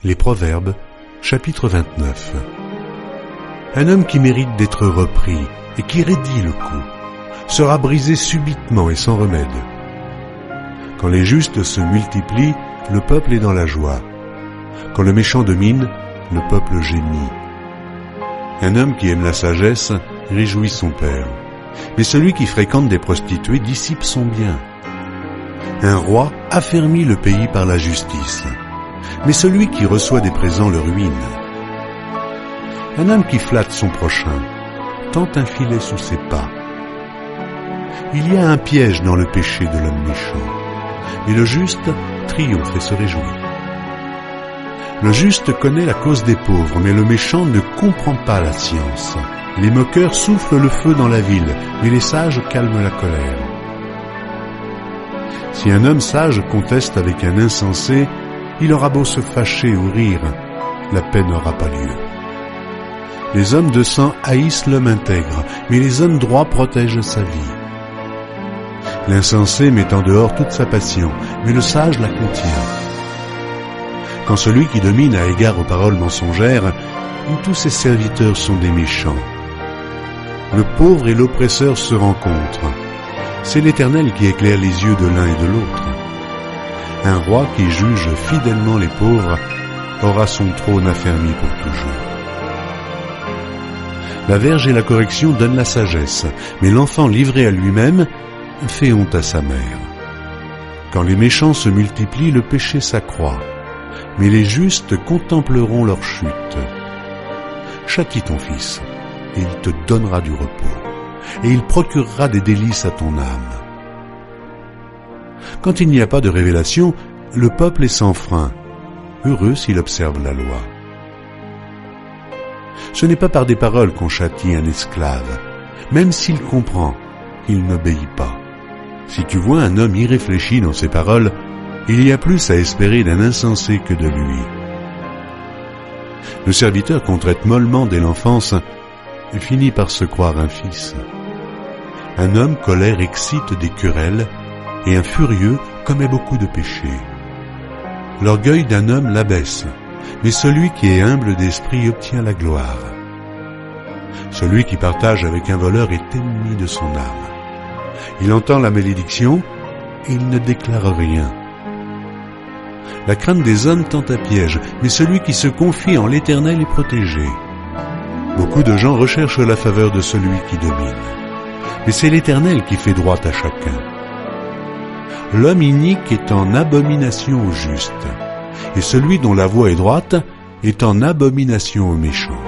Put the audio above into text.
Les Proverbes, chapitre 29. Un homme qui mérite d'être repris et qui raidit le coup sera brisé subitement et sans remède. Quand les justes se multiplient, le peuple est dans la joie. Quand le méchant domine, le peuple gémit. Un homme qui aime la sagesse réjouit son père, mais celui qui fréquente des prostituées dissipe son bien. Un roi affermit le pays par la justice, mais celui qui reçoit des présents le ruine. Un homme qui flatte son prochain tente un filet sous ses pas. Il y a un piège dans le péché de l'homme méchant, mais le juste triomphe et se réjouit. Le juste connaît la cause des pauvres, mais le méchant ne comprend pas la science. Les moqueurs soufflent le feu dans la ville, mais les sages calment la colère. Si un homme sage conteste avec un insensé, il aura beau se fâcher ou rire, la paix n'aura pas lieu. Les hommes de sang haïssent l'homme intègre, mais les hommes droits protègent sa vie. L'insensé met en dehors toute sa passion, mais le sage la contient. Quand celui qui domine a égard aux paroles mensongères, tous ses serviteurs sont des méchants. Le pauvre et l'oppresseur se rencontrent. C'est l'Éternel qui éclaire les yeux de l'un et de l'autre. Un roi qui juge fidèlement les pauvres aura son trône affermi pour toujours. La verge et la correction donnent la sagesse, mais l'enfant livré à lui-même fait honte à sa mère. Quand les méchants se multiplient, le péché s'accroît, mais les justes contempleront leur chute. Châtie ton fils, et il te donnera du repos, et il procurera des délices à ton âme. Quand il n'y a pas de révélation, le peuple est sans frein, heureux s'il observe la loi. Ce n'est pas par des paroles qu'on châtie un esclave, même s'il comprend, il n'obéit pas. Si tu vois un homme irréfléchi dans ses paroles, il y a plus à espérer d'un insensé que de lui. Le serviteur qu'on traite mollement dès l'enfance finit par se croire un fils. Un homme colère excite des querelles, et un furieux commet beaucoup de péchés. L'orgueil d'un homme l'abaisse, mais celui qui est humble d'esprit obtient la gloire. Celui qui partage avec un voleur est ennemi de son âme. Il entend la malédiction et il ne déclare rien. La crainte des hommes tend à piège, mais celui qui se confie en l'Éternel est protégé. Beaucoup de gens recherchent la faveur de celui qui domine, mais c'est l'Éternel qui fait droit à chacun. L'homme inique est en abomination au juste, et celui dont la voie est droite est en abomination aux méchants.